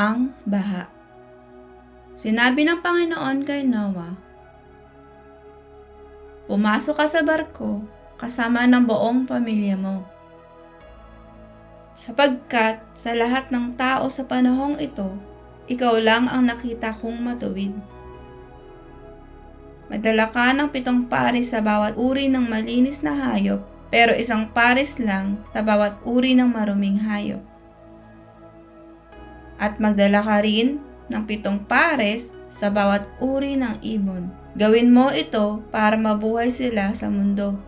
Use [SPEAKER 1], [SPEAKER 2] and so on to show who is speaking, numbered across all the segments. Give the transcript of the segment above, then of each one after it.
[SPEAKER 1] ang baha. Sinabi ng Panginoon kay Noah, "Pumasok ka sa barko kasama ng buong pamilya mo. Sapagkat sa lahat ng tao sa panahong ito, ikaw lang ang nakita kong matuwid. Magdala ka ng 7 pares sa bawat uri ng malinis na hayop, pero 1 pares lang sa bawat uri ng maruming hayop. At magdala ka rin ng 7 pares sa bawat uri ng ibon. Gawin mo ito para mabuhay sila sa mundo.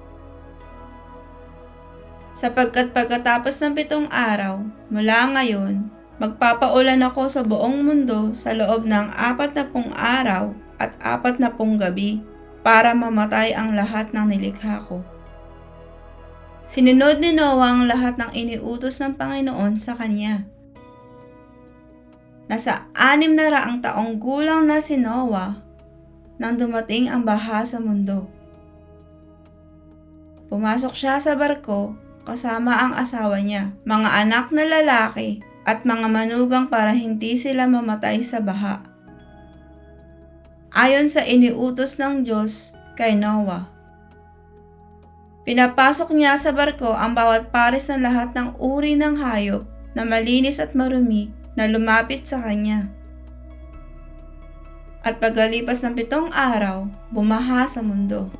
[SPEAKER 1] Sapagkat pagkatapos ng 7 araw, mula ngayon, magpapaulan ako sa buong mundo sa loob ng 40 araw at 40 gabi para mamatay ang lahat ng nilikha ko." Sinunod ni Noah ang lahat ng iniutos ng Panginoon sa kanya. Nasa 600 taong gulang na si Noah nang dumating ang baha sa mundo. Pumasok siya sa barko kasama ang asawa niya, mga anak na lalaki at mga manugang para hindi sila mamatay sa baha. Ayon sa iniutos ng Diyos kay Noah. Pinapasok niya sa barko ang bawat pares ng lahat ng uri ng hayop na malinis at marumi na lumapit sa kanya. At pagkalipas ng 7 araw, bumaha sa mundo.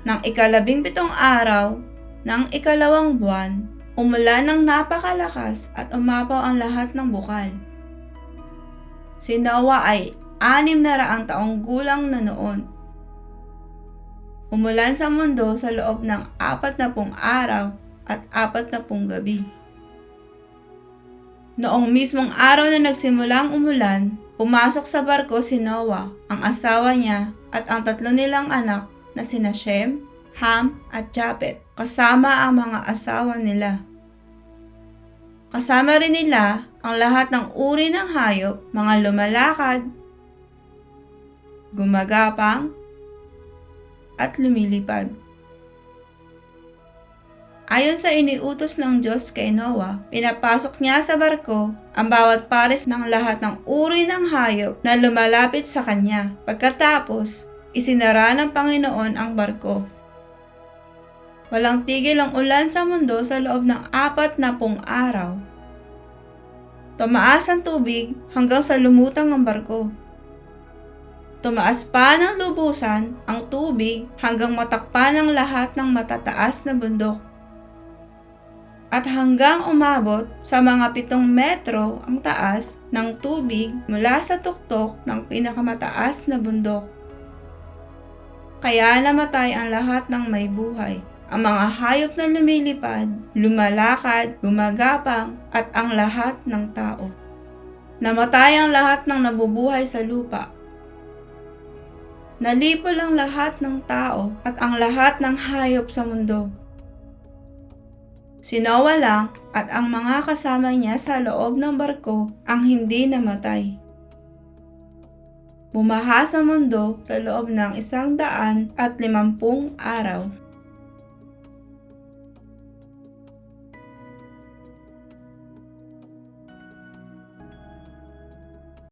[SPEAKER 1] Nang 17 araw ng 2 buwan, umulan ng napakalakas at umapaw ang lahat ng bukal. Si Noah ay 600 taong gulang na noon. Umulan sa mundo sa loob ng 40 araw at 40 gabi. Noong mismong araw na nagsimulang umulan, pumasok sa barko si Noah, ang asawa niya at ang 3 nilang anak na sina Shem, Ham at Japhet, kasama ang mga asawa nila. Kasama rin nila ang lahat ng uri ng hayop, mga lumalakad, gumagapang, at lumilipad. Ayon sa iniutos ng Diyos kay Noah, pinapasok niya sa barko ang bawat pares ng lahat ng uri ng hayop na lumalapit sa kanya. Pagkatapos, isinara ng Panginoon ang barko. Walang tigil ang ulan sa mundo sa loob ng 40 araw. Tumaas ang tubig hanggang sa lumutang ang barko. Tumaas pa ng lubusan ang tubig hanggang matakpan ang lahat ng matataas na bundok. At hanggang umabot sa mga 7 metro ang taas ng tubig mula sa tuktok ng pinakamataas na bundok. Kaya namatay ang lahat ng may buhay. Ang mga hayop na lumilipad, lumalakad, gumagapang, at ang lahat ng tao. Namatay ang lahat ng nabubuhay sa lupa. Nalipol ang lahat ng tao at ang lahat ng hayop sa mundo. Si Noah lang at ang mga kasama niya sa loob ng barko ang hindi namatay. Bumaha sa mundo sa loob ng 150 araw.